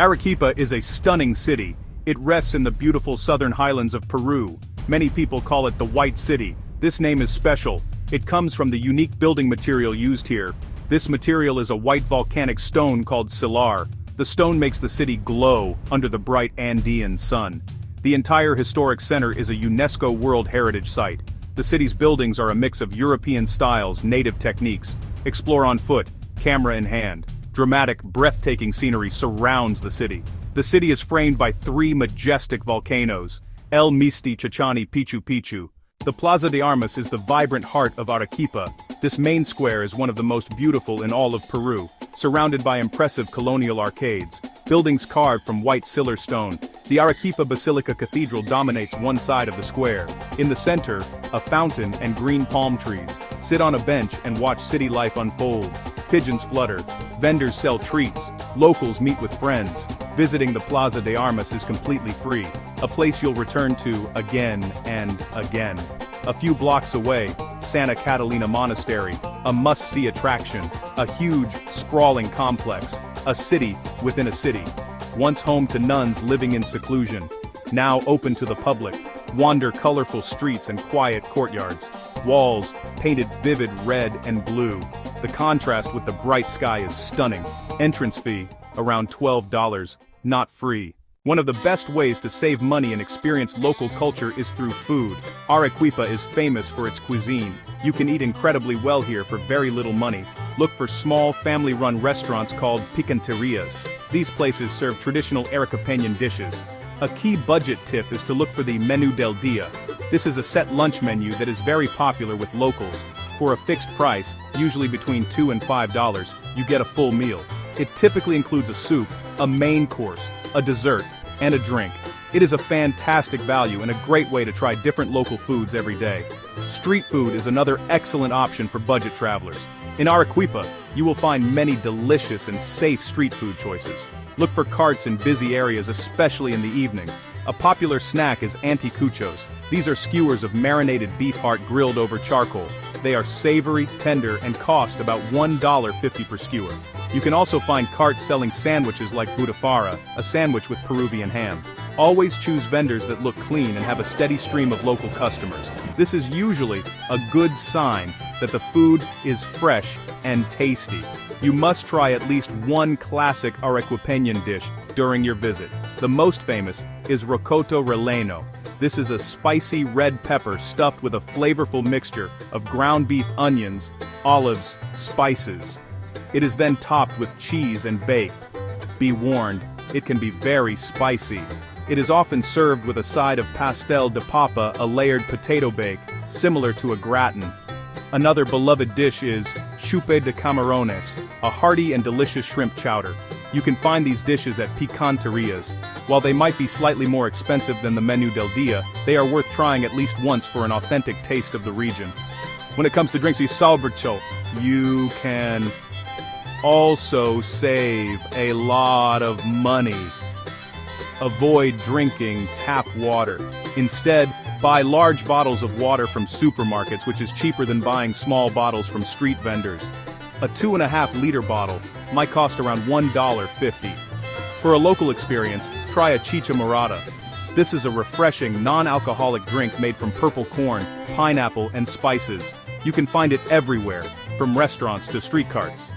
Arequipa is a stunning city. It rests in the beautiful southern highlands of Peru. Many people call it the White City. This name is special. It comes from the unique building material used here. This material is a white volcanic stone called sillar. The stone makes the city glow under the bright Andean sun. The entire historic center is a UNESCO World Heritage Site. The city's buildings are a mix of European styles, native techniques. Explore on foot, camera in hand. Dramatic, breathtaking scenery surrounds the city. The city is framed by three majestic volcanoes, El Misti Chichani Pichu Pichu. The Plaza de Armas is the vibrant heart of Arequipa. This main square is one of the most beautiful in all of Peru, surrounded by impressive colonial arcades, buildings carved from white sillar stone. The Arequipa Basilica Cathedral dominates one side of the square. In the center, a fountain and green palm trees. Sit on a bench and watch city life unfold. Pigeons flutter, vendors sell treats, locals meet with friends. Visiting the Plaza de Armas is completely free, a place you'll return to again and again. A few blocks away, Santa Catalina Monastery, a must-see attraction, a huge, sprawling complex, a city within a city. Once home to nuns living in seclusion, now open to the public. Wander colorful streets and quiet courtyards. Walls painted vivid red and blue. The contrast with the bright sky is stunning. Entrance fee, around $12, not free. One of the best ways to save money and experience local culture is through food. Arequipa is famous for its cuisine. You can eat incredibly well here for very little money. Look for small, family-run restaurants called picanterías. These places serve traditional Arequipeñan dishes. A key budget tip is to look for the menú del día. This is a set lunch menu that is very popular with locals. For a fixed price, usually between $2 and $5, you get a full meal. It typically includes a soup, a main course, a dessert, and a drink. It is a fantastic value and a great way to try different local foods every day. Street food is another excellent option for budget travelers. In Arequipa, you will find many delicious and safe street food choices. Look for carts in busy areas, especially in the evenings. A popular snack is anticuchos. These are skewers of marinated beef heart grilled over charcoal. They are savory, tender, and cost about $1.50 per skewer. You can also find carts selling sandwiches like butafara, a sandwich with Peruvian ham. Always choose vendors that look clean and have a steady stream of local customers. This is usually a good sign that the food is fresh and tasty. You must try at least one classic Arequipeñan dish during your visit. The most famous is rocoto relleno. This is a spicy red pepper stuffed with a flavorful mixture of ground beef, onions, olives, spices. It is then topped with cheese and baked. Be warned, it can be very spicy. It is often served with a side of pastel de papa, a layered potato bake, similar to a gratin. Another beloved dish is chupe de camarones, a hearty and delicious shrimp chowder. You can find these dishes at picanterías. While they might be slightly more expensive than the menú del día, they are worth trying at least once for an authentic taste of the region. When it comes to drinks, you can also save a lot of money. Avoid drinking tap water. Instead, buy large bottles of water from supermarkets, which is cheaper than buying small bottles from street vendors. A 2.5-liter bottle might cost around $1.50. For a local experience, try a chicha morada. This is a refreshing, non-alcoholic drink made from purple corn, pineapple, and spices. You can find it everywhere, from restaurants to street carts.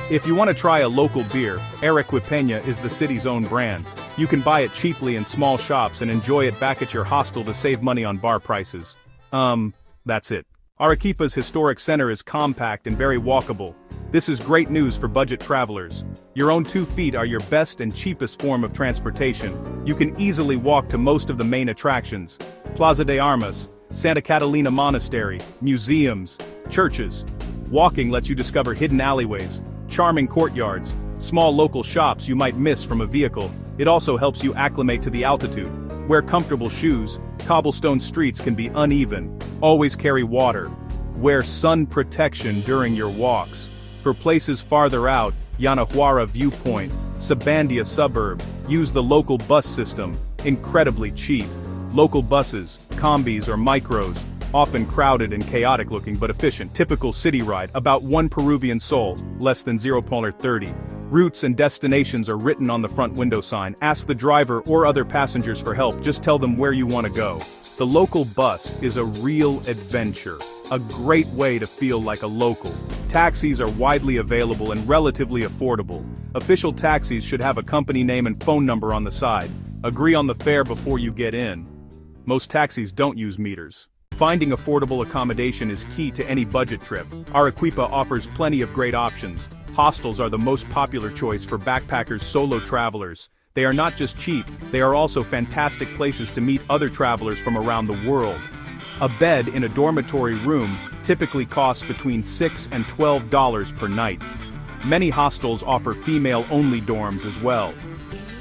If you want to try a local beer, Arequipeña is the city's own brand. You can buy it cheaply in small shops and enjoy it back at your hostel to save money on bar prices. That's it. Arequipa's historic center is compact and very walkable. This is great news for budget travelers. Your own 2 feet are your best and cheapest form of transportation. You can easily walk to most of the main attractions: Plaza de Armas, Santa Catalina Monastery, museums, churches. Walking lets you discover hidden alleyways, charming courtyards, small local shops you might miss from a vehicle. It also helps you acclimate to the altitude. Wear comfortable shoes. Cobblestone streets can be uneven. Always carry water. Wear sun protection during your walks. For places farther out, Yanahuara Viewpoint, Sabandia Suburb, use the local bus system, incredibly cheap. Local buses, combis or micros, often crowded and chaotic looking but efficient. Typical city ride, about 1 Peruvian sol, less than $0.30. Routes and destinations are written on the front window sign. Ask the driver or other passengers for help, just tell them where you want to go. The local bus is a real adventure, a great way to feel like a local. Taxis are widely available and relatively affordable. Official taxis should have a company name and phone number on the side. Agree on the fare before you get in. Most taxis don't use meters. Finding affordable accommodation is key to any budget trip. Arequipa offers plenty of great options. Hostels are the most popular choice for backpackers, solo travelers. They are not just cheap, they are also fantastic places to meet other travelers from around the world. A bed in a dormitory room typically costs between $6 and $12 per night. Many hostels offer female-only dorms as well.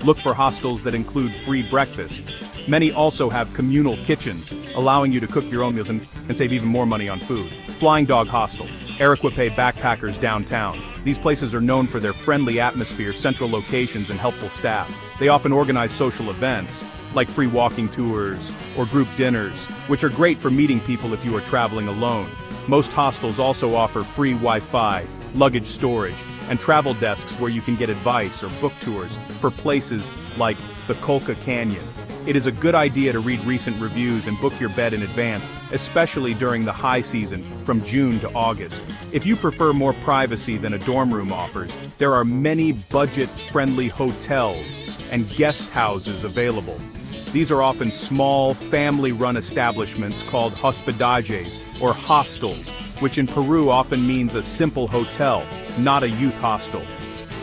Look for hostels that include free breakfast. Many also have communal kitchens, allowing you to cook your own meals and save even more money on food. Flying Dog Hostel, Arequipa Backpackers downtown. These places are known for their friendly atmosphere, central locations, and helpful staff. They often organize social events, like free walking tours or group dinners, which are great for meeting people if you are traveling alone. Most hostels also offer free Wi-Fi, luggage storage, and travel desks where you can get advice or book tours for places like the Colca Canyon. It is a good idea to read recent reviews and book your bed in advance, especially during the high season, from June to August. If you prefer more privacy than a dorm room offers, there are many budget-friendly hotels and guest houses available. These are often small, family-run establishments called hospedajes, or hostels, which in Peru often means a simple hotel, not a youth hostel.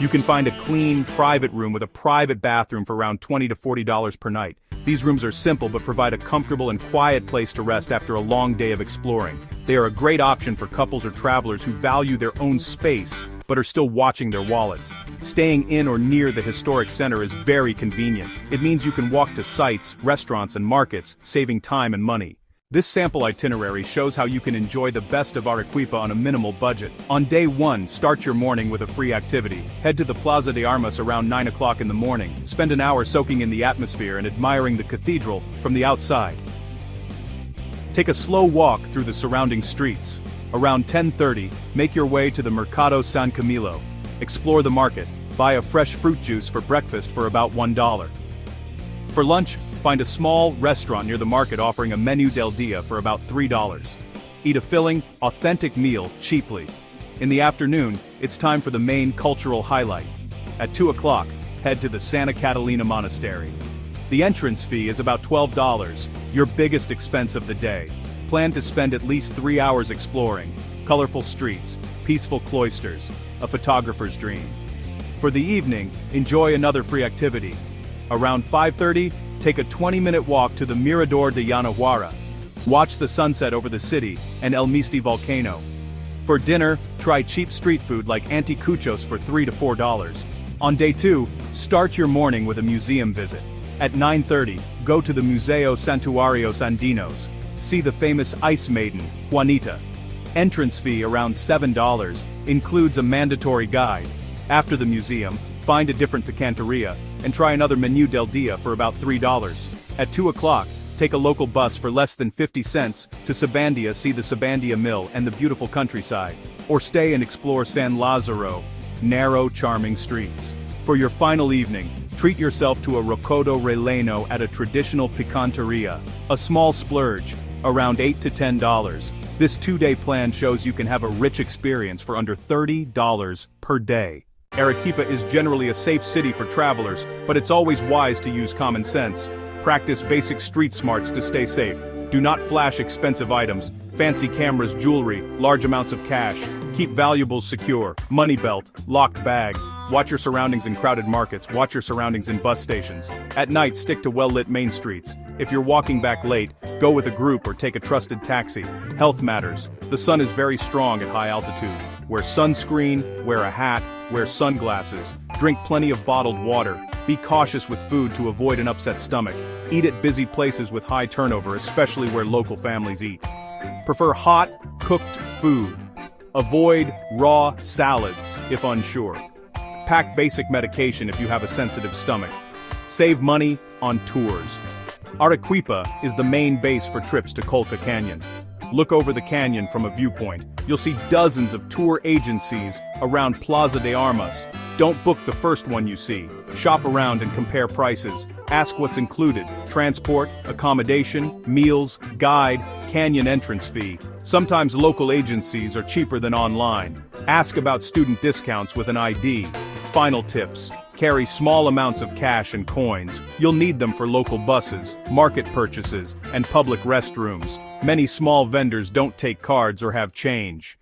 You can find a clean, private room with a private bathroom for around $20 to $40 per night. These rooms are simple but provide a comfortable and quiet place to rest after a long day of exploring. They are a great option for couples or travelers who value their own space but are still watching their wallets. Staying in or near the historic center is very convenient. It means you can walk to sites, restaurants, and markets, saving time and money. This sample itinerary shows how you can enjoy the best of Arequipa on a minimal budget. On day 1, start your morning with a free activity. Head to the Plaza de Armas around 9 o'clock in the morning. Spend an hour soaking in the atmosphere and admiring the cathedral from the outside. Take a slow walk through the surrounding streets. Around 10:30, make your way to the Mercado San Camilo. Explore the market. Buy a fresh fruit juice for breakfast for about $1. For lunch, find a small restaurant near the market offering a menu del dia for about $3. Eat a filling, authentic meal cheaply. In the afternoon, it's time for the main cultural highlight. At 2 o'clock, head to the Santa Catalina Monastery. The entrance fee is about $12, your biggest expense of the day. Plan to spend at least 3 hours exploring, colorful streets, peaceful cloisters, a photographer's dream. For the evening, enjoy another free activity. Around 5:30, take a 20-minute walk to the Mirador de Yanahuara. Watch the sunset over the city and El Misti volcano. For dinner, try cheap street food like anticuchos for $3 to $4. On day 2, start your morning with a museum visit. At 9:30, go to the Museo Santuarios Andinos. See the famous ice maiden, Juanita. Entrance fee around $7, includes a mandatory guide. After the museum, find a different picanteria, and try another menu del dia for about $3. At 2 o'clock, take a local bus for less than 50 cents to Sabandia, see the Sabandia Mill and the beautiful countryside. Or stay and explore San Lazaro, narrow, charming streets. For your final evening, treat yourself to a rocoto relleno at a traditional picanteria. A small splurge, around $8 to $10. This 2-day plan shows you can have a rich experience for under $30 per day. Arequipa is generally a safe city for travelers, but it's always wise to use common sense. Practice basic street smarts to stay safe. Do not flash expensive items, fancy cameras, jewelry, large amounts of cash. Keep valuables secure, money belt, locked bag. Watch your surroundings in crowded markets, watch your surroundings in bus stations. At night, stick to well-lit main streets. If you're walking back late, go with a group or take a trusted taxi. Health matters. The sun is very strong at high altitude. Wear sunscreen, wear a hat, wear sunglasses. Drink plenty of bottled water. Be cautious with food to avoid an upset stomach. Eat at busy places with high turnover, especially where local families eat. Prefer hot, cooked food. Avoid raw salads if unsure. Pack basic medication if you have a sensitive stomach. Save money on tours. Arequipa is the main base for trips to Colca Canyon. Look over the canyon from a viewpoint. You'll see dozens of tour agencies around Plaza de Armas, Don't book the first one you see. Shop around and compare prices. Ask what's included: transport, accommodation, meals, guide, canyon entrance fee. Sometimes local agencies are cheaper than online. Ask about student discounts with an ID. Final tips: carry small amounts of cash and coins. You'll need them for local buses, market purchases, and public restrooms. Many small vendors don't take cards or have change.